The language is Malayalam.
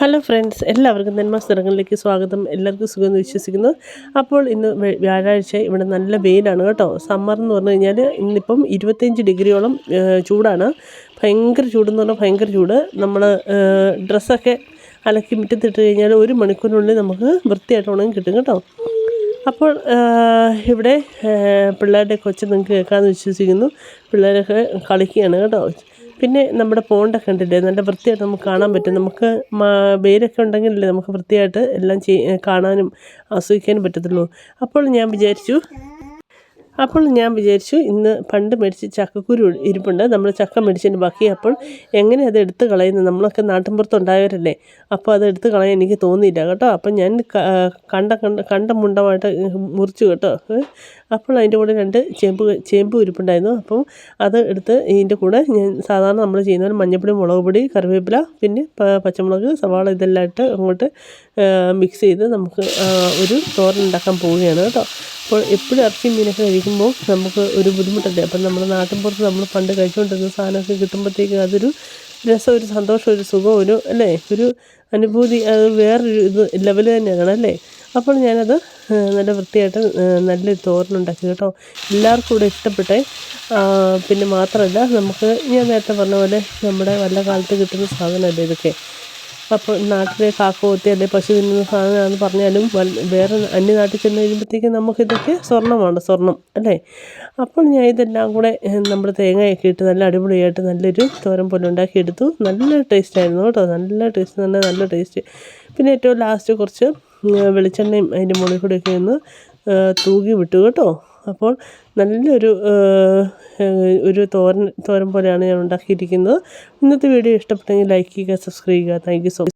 ഹലോ ഫ്രണ്ട്സ്, എല്ലാവർക്കും നെന്മാസ്തരങ്ങളിലേക്ക് സ്വാഗതം. എല്ലാവർക്കും സുഖമെന്ന് വിശ്വസിക്കുന്നു. അപ്പോൾ ഇന്ന് വ്യാഴാഴ്ച ഇവിടെ നല്ല വെയിലാണ് കേട്ടോ. സമ്മർ എന്ന് പറഞ്ഞു കഴിഞ്ഞാൽ ഇന്നിപ്പം 25 ഡിഗ്രിയോളം ചൂടാണ്. ഭയങ്കര ചൂടെന്ന് പറഞ്ഞാൽ ഭയങ്കര ചൂട്. നമ്മൾ ഡ്രസ്സൊക്കെ അലക്കി മുറ്റത്തിട്ട് കഴിഞ്ഞാൽ 1 മണിക്കൂറിനുള്ളിൽ നമുക്ക് വൃത്തിയായിട്ട് ഉണങ്ങി കിട്ടും കേട്ടോ. അപ്പോൾ ഇവിടെ പിള്ളേരുടെ കൊച്ച് നിങ്ങൾക്ക് കേൾക്കാമെന്ന് വിശ്വസിക്കുന്നു. പിള്ളേരൊക്കെ കളിക്കുകയാണ് കേട്ടോ. പിന്നെ നമ്മുടെ പോണ്ടൊക്കെ ഉണ്ടല്ലേ, നല്ല വൃത്തിയായിട്ട് നമുക്ക് കാണാൻ പറ്റും. നമുക്ക് വെയിലൊക്കെ ഉണ്ടെങ്കിലല്ലേ നമുക്ക് വൃത്തിയായിട്ട് എല്ലാം കാണാനും ആസ്വദിക്കാനും പറ്റത്തുള്ളൂ. അപ്പോൾ ഞാൻ വിചാരിച്ചു ഇന്ന് പണ്ട് മേടിച്ച് ചക്കക്കുരു ഇരിപ്പുണ്ട്. നമ്മൾ ചക്ക മേടിച്ചതിൻ്റെ ബാക്കി. അപ്പോൾ എങ്ങനെ അത് എടുത്ത് കളയുന്നത്? നമ്മളൊക്കെ നാട്ടിൻപുറത്തുണ്ടായവരല്ലേ, അപ്പോൾ അത് എടുത്ത് കളയാൻ എനിക്ക് തോന്നിയില്ല കേട്ടോ. അപ്പം ഞാൻ കണ്ട മുണ്ടമായിട്ട് മുറിച്ചു കേട്ടോ. അപ്പോൾ അതിൻ്റെ കൂടെ 2 ചേമ്പ് ഇരിപ്പുണ്ടായിരുന്നു. അപ്പം അത് എടുത്ത് ഇതിൻ്റെ കൂടെ ഞാൻ സാധാരണ നമ്മൾ ചെയ്യുന്ന പോലെ മഞ്ഞൾപ്പൊടി, മുളക് പൊടി, കറിവേപ്പില, പിന്നെ പച്ചമുളക്, സവാള ഇതെല്ലാം ഇട്ട് അങ്ങോട്ട് മിക്സ് ചെയ്ത് നമുക്ക് ഒരു തോരൻ ഉണ്ടാക്കാൻ പോവുകയാണ് കേട്ടോ. അപ്പോൾ എപ്പോഴും ഇറച്ചിയും മീനൊക്കെ കഴിക്കുമ്പോൾ നമുക്ക് ഒരു ബുദ്ധിമുട്ടല്ലേ. അപ്പം നമ്മുടെ നാട്ടിൻപുറത്ത് നമ്മൾ പണ്ട് കഴിച്ചുകൊണ്ടിരുന്ന സാധനമൊക്കെ കിട്ടുമ്പോഴത്തേക്കും അതൊരു രസം, ഒരു സന്തോഷം, ഒരു സുഖം, ഒരു അനുഭൂതി, അത് വേറൊരു ലെവൽ തന്നെയാണ് അല്ലേ. അപ്പോൾ ഞാനത് നല്ല വൃത്തിയായിട്ട് നല്ലൊരു തോരനുണ്ടാക്കി കേട്ടോ. എല്ലാവർക്കും ഇവിടെ ഇഷ്ടപ്പെട്ടെ. പിന്നെ മാത്രമല്ല, നമുക്ക് ഞാൻ നേരത്തെ പറഞ്ഞ പോലെ നമ്മുടെ വല്ല കാലത്ത് കിട്ടുന്ന സാധനമല്ലേ ഇതൊക്കെ. അപ്പോൾ നാട്ടിലെ കാക്കോത്തി അല്ലെങ്കിൽ പശു തിന്നുന്ന സാധനമാണെന്ന് പറഞ്ഞാലും വേറെ അന്യനാട്ടിൽ ചെന്ന് കഴിയുമ്പോഴത്തേക്കും നമുക്കിതൊക്കെ സ്വർണ്ണം അല്ലേ. അപ്പോൾ ഞാൻ ഇതെല്ലാം കൂടെ നമ്മൾ തേങ്ങയൊക്കെ ഇട്ട് നല്ല അടിപൊളിയായിട്ട് നല്ലൊരു തോരൻ പോലെ ഉണ്ടാക്കിയെടുത്തു. നല്ല ടേസ്റ്റായിരുന്നു കേട്ടോ. നല്ല ടേസ്റ്റ്. പിന്നെ ഏറ്റവും ലാസ്റ്റ് കുറച്ച് വെളിച്ചെണ്ണയും അതിൻ്റെ മുകളിൽ കൂടെയൊക്കെ ഒന്ന് തൂകി വിട്ടു കേട്ടോ. അപ്പോൾ നല്ലൊരു തോരൻ പോലെയാണ് ഞാൻ ഉണ്ടാക്കിയിരിക്കുന്നത്. ഇന്നത്തെ വീഡിയോ ഇഷ്ടപ്പെട്ടെങ്കിൽ ലൈക്ക് ചെയ്യുക, സബ്സ്ക്രൈബ് ചെയ്യുക. Thank you so much.